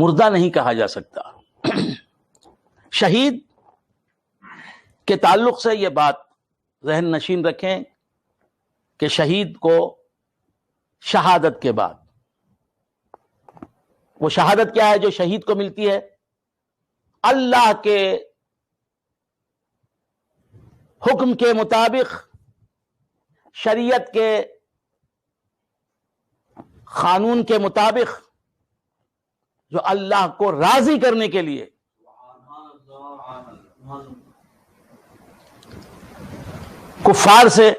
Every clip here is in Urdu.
مردہ نہیں کہا جا سکتا۔ شہید کے تعلق سے یہ بات ذہن نشین رکھیں کہ شہید کو شہادت کے بعد، وہ شہادت کیا ہے جو شہید کو ملتی ہے؟ اللہ کے حکم کے مطابق، شریعت کے قانون کے مطابق، جو اللہ کو راضی کرنے کے لیے کفار سے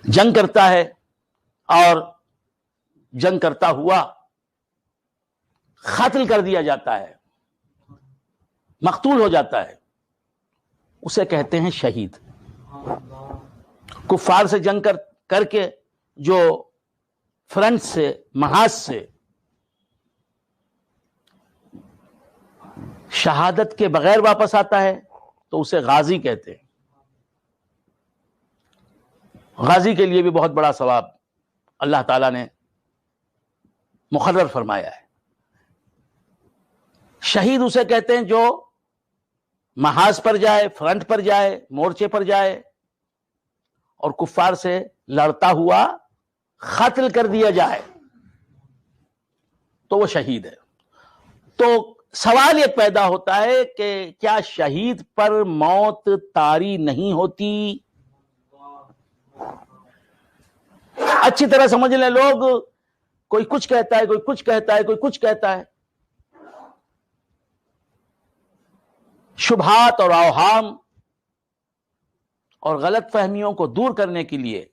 جنگ کرتا ہے اور جنگ کرتا ہوا قتل کر دیا جاتا ہے، مقتول ہو جاتا ہے، اسے کہتے ہیں شہید۔ کفار سے جنگ کر کے جو فرنٹ سے، محاذ سے شہادت کے بغیر واپس آتا ہے تو اسے غازی کہتے ہیں۔ غازی کے لیے بھی بہت بڑا ثواب اللہ تعالیٰ نے مقرر فرمایا ہے۔ شہید اسے کہتے ہیں جو محاذ پر جائے، فرنٹ پر جائے، مورچے پر جائے اور کفار سے لڑتا ہوا قتل کر دیا جائے تو وہ شہید ہے۔ تو سوال یہ پیدا ہوتا ہے کہ کیا شہید پر موت طاری نہیں ہوتی؟ اچھی طرح سمجھ لیں لوگ، کوئی کچھ کہتا ہے، کوئی کچھ کہتا ہے، کوئی کچھ کہتا ہے۔ شبہات اور اوہام اور غلط فہمیوں کو دور کرنے کے لیے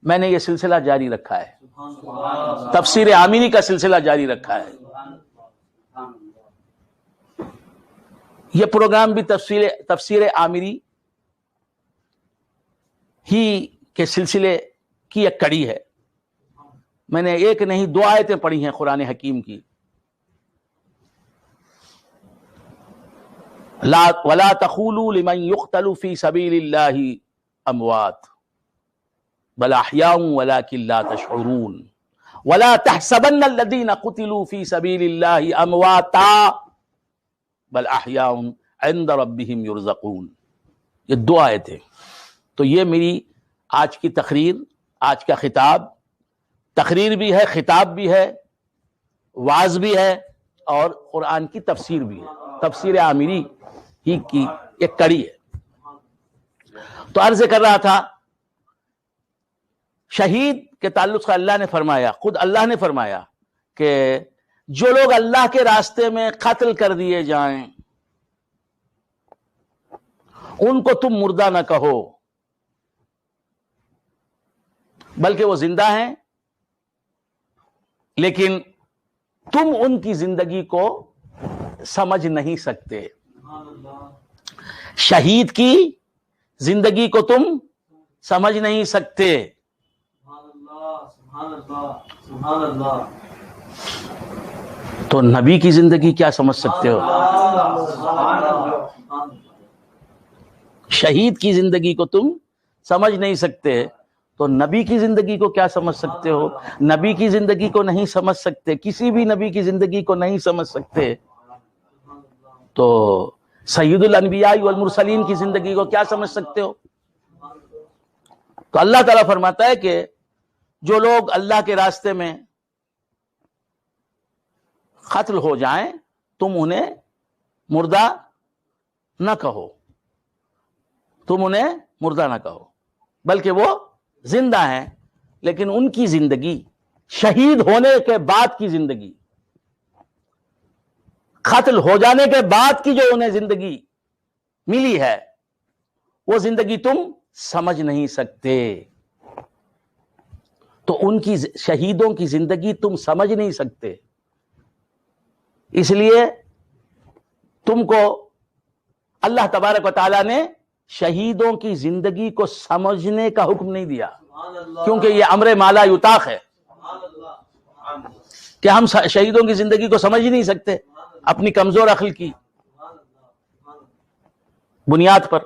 میں نے یہ سلسلہ جاری رکھا ہے، تفسیر آمینی کا سلسلہ جاری رکھا ہے۔ یہ پروگرام بھی تفسیر آمینی ہی کے سلسلے کی ایک کڑی ہے۔ میں نے ایک نہیں 2 آیتیں پڑھی ہیں قرآن حکیم کی، وَلَا تَقُولُوا لِمَنْ يُقْتَلُ فِي سَبِيلِ اللَّهِ أَمْوَاتٌ بَلْ أَحْيَاءٌ وَلَكِنْ لَا تَشْعُرُونَ وَلَا تَحْسَبَنَّ الَّذِينَ قُتِلُوا فِي سَبِيلِ اللَّهِ أَمْوَاتًا بَلْ أَحْيَاءٌ عِندَ رَبِّهِمْ يُرْزَقُونَ۔ یہ 2 آیتیں۔ تو یہ میری آج کی تقریر، آج کا خطاب، تقریر بھی ہے، خطاب بھی ہے، وعظ بھی ہے اور قرآن کی تفسیر بھی ہے، تفسیر آمینی ہی کی ایک کڑی ہے۔ تو عرض کر رہا تھا، شہید کے تعلق سے اللہ نے فرمایا، خود اللہ نے فرمایا کہ جو لوگ اللہ کے راستے میں قتل کر دیے جائیں ان کو تم مردہ نہ کہو، بلکہ وہ زندہ ہیں، لیکن تم ان کی زندگی کو سمجھ نہیں سکتے۔ شہید کی زندگی کو تم سمجھ نہیں سکتے۔ تو نبی کی زندگی کیا سمجھ سکتے ہو؟ شہید کی زندگی کو تم سمجھ نہیں سکتے تو نبی کی زندگی کو کیا سمجھ سکتے ہو؟ نبی کی زندگی کو نہیں سمجھ سکتے، کسی بھی نبی کی زندگی کو نہیں سمجھ سکتے تو سید الانبیاء والمرسلین کی زندگی کو کیا سمجھ سکتے ہو؟ تو اللہ تعالیٰ فرماتا ہے کہ جو لوگ اللہ کے راستے میں قتل ہو جائیں تم انہیں مردہ نہ کہو، تم انہیں مردہ نہ کہو، بلکہ وہ زندہ ہیں، لیکن ان کی زندگی، شہید ہونے کے بعد کی زندگی، قتل ہو جانے کے بعد کی جو انہیں زندگی ملی ہے وہ زندگی تم سمجھ نہیں سکتے۔ تو ان کی شہیدوں کی زندگی تم سمجھ نہیں سکتے، اس لیے تم کو اللہ تبارک و تعالیٰ نے شہیدوں کی زندگی کو سمجھنے کا حکم نہیں دیا، کیونکہ یہ امر مالا یطاق ہے کہ ہم شہیدوں کی زندگی کو سمجھ ہی نہیں سکتے اپنی کمزور عقل کی بنیاد پر۔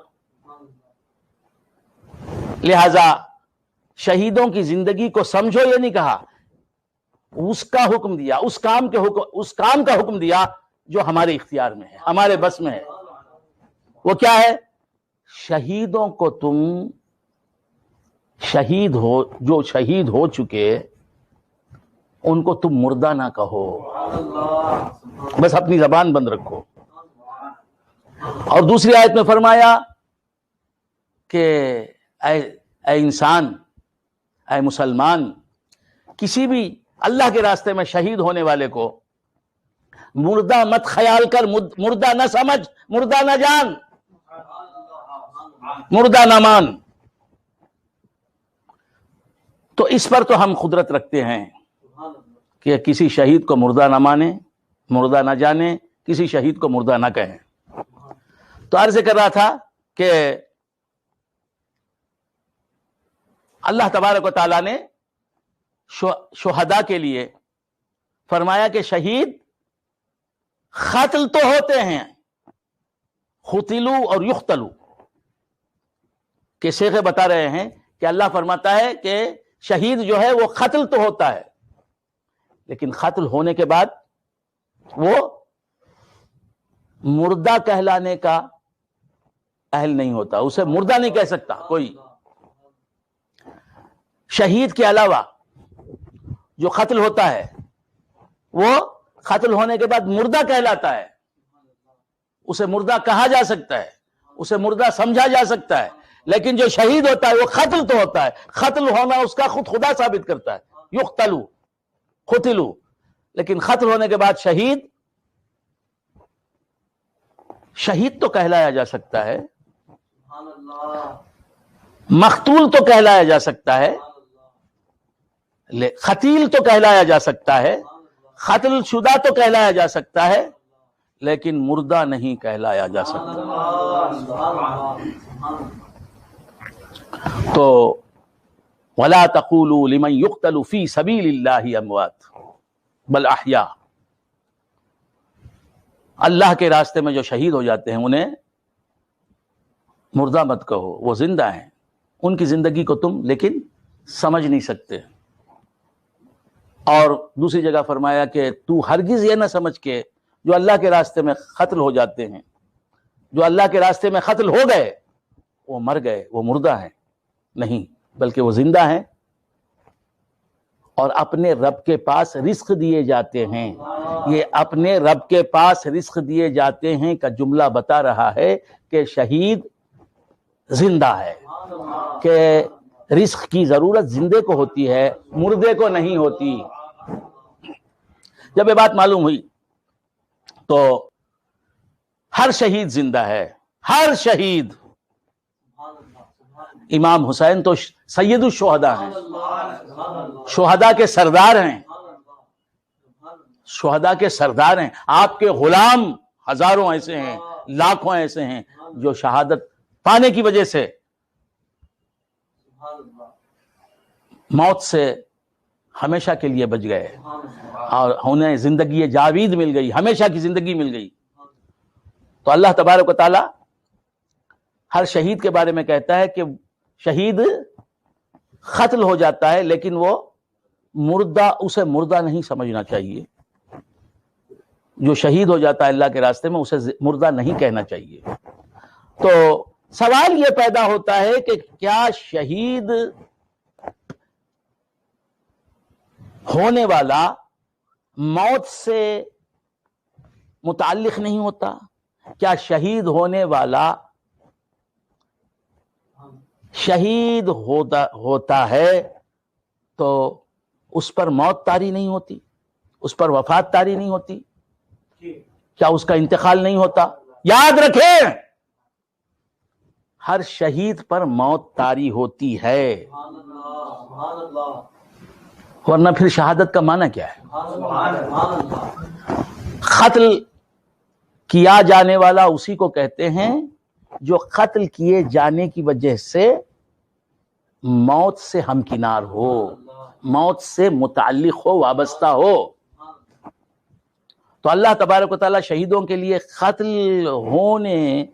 لہذا شہیدوں کی زندگی کو سمجھو یہ نہیں کہا، اس کا حکم دیا، اس کام کا حکم دیا جو ہمارے اختیار میں ہے، ہمارے بس میں ہے۔ وہ کیا ہے؟ شہیدوں کو تم جو شہید ہو چکے ان کو تم مردہ نہ کہو، بس اپنی زبان بند رکھو۔ اور دوسری آیت میں فرمایا کہ اے انسان، اے مسلمان، کسی بھی اللہ کے راستے میں شہید ہونے والے کو مردہ مت خیال کر، مردہ نہ سمجھ، مردہ نہ جان، مردہ نہ مان۔ تو اس پر تو ہم قدرت رکھتے ہیں کہ کسی شہید کو مردہ نہ مانے، مردہ نہ جانے، کسی شہید کو مردہ نہ کہیں۔ تو عرض کر رہا تھا کہ اللہ تبارک و تعالیٰ نے شہداء کے لیے فرمایا کہ شہید قتل تو ہوتے ہیں، قتلوا اور یقتلوا، کہ شیخ بتا رہے ہیں کہ اللہ فرماتا ہے کہ شہید جو ہے وہ قتل تو ہوتا ہے، لیکن قتل ہونے کے بعد وہ مردہ کہلانے کا اہل نہیں ہوتا، اسے مردہ نہیں کہہ سکتا کوئی۔ شہید کے علاوہ جو قتل ہوتا ہے وہ قتل ہونے کے بعد مردہ کہلاتا ہے، اسے مردہ کہا جا سکتا ہے، اسے مردہ سمجھا جا سکتا ہے، لیکن جو شہید ہوتا ہے وہ قتل تو ہوتا ہے، قتل ہونا اس کا خود خدا ثابت کرتا ہے، یقتلوا قتلوا، لیکن قتل ہونے کے بعد شہید تو کہلایا جا سکتا ہے، مقتول تو کہلایا جا سکتا ہے، قتیل تو کہلایا جا سکتا ہے، قتل شدہ تو کہلایا جا سکتا ہے، لیکن مردہ نہیں کہلایا جا سکتا۔ تو وَلَا تَقُولُوا لِمَنْ يُقْتَلُ فِي سَبِيلِ اللَّهِ أَمْوَاتٌ بَلْ أَحْيَاءٌ، اللہ کے راستے میں جو شہید ہو جاتے ہیں انہیں مردہ مت کہو، وہ زندہ ہیں، ان کی زندگی کو تم لیکن سمجھ نہیں سکتے۔ اور دوسری جگہ فرمایا کہ تو ہرگز یہ نہ سمجھ کے جو اللہ کے راستے میں قتل ہو جاتے ہیں، جو اللہ کے راستے میں قتل ہو گئے وہ مر گئے، وہ مردہ ہیں، نہیں، بلکہ وہ زندہ ہیں اور اپنے رب کے پاس رزق دیے جاتے ہیں۔ یہ اپنے رب کے پاس رزق دیے جاتے ہیں کا جملہ بتا رہا ہے کہ شہید زندہ ہے، کہ رزق کی ضرورت زندے کو ہوتی ہے، مردے کو نہیں ہوتی۔ جب یہ بات معلوم ہوئی تو ہر شہید زندہ ہے، ہر شہید۔ امام حسین تو سید الشہداء ہیں، شہداء کے سردار ہیں، شہداء کے سردار ہیں۔ آپ کے غلام ہزاروں ایسے ہیں، لاکھوں ایسے ہیں جو شہادت پانے کی وجہ سے موت سے ہمیشہ کے لیے بچ گئے اور انہیں زندگی جاوید مل گئی، ہمیشہ کی زندگی مل گئی۔ تو اللہ تبارک و تعالی ہر شہید کے بارے میں کہتا ہے کہ شہید قتل ہو جاتا ہے لیکن وہ مردہ، اسے مردہ نہیں سمجھنا چاہیے۔ جو شہید ہو جاتا ہے اللہ کے راستے میں اسے مردہ نہیں کہنا چاہیے۔ تو سوال یہ پیدا ہوتا ہے کہ کیا شہید ہونے والا موت سے متعلق نہیں ہوتا؟ کیا شہید ہونے والا شہید ہوتا ہے تو اس پر موت طاری نہیں ہوتی، اس پر وفات طاری نہیں ہوتی؟ کیا اس کا انتقال نہیں ہوتا؟ یاد رکھیں، ہر شہید پر موت طاری ہوتی ہے، ورنہ پھر شہادت کا معنی کیا ہے؟ قتل کیا جانے والا اسی کو کہتے ہیں جو قتل کیے جانے کی وجہ سے موت سے ہمکنار ہو، موت سے متعلق ہو، وابستہ ہو۔ تو اللہ تبارک و تعالیٰ شہیدوں کے لیے قتل ہونے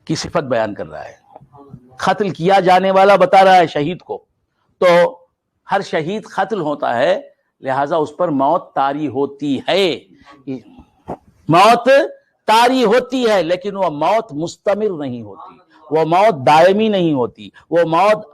کی صفت بیان کر رہا ہے، قتل کیا جانے والا بتا رہا ہے شہید کو۔ تو ہر شہید قتل ہوتا ہے لہذا اس پر موت طاری ہوتی ہے، موت طاری ہوتی ہے، لیکن وہ موت مستمر نہیں ہوتی، وہ موت دائمی نہیں ہوتی، وہ موت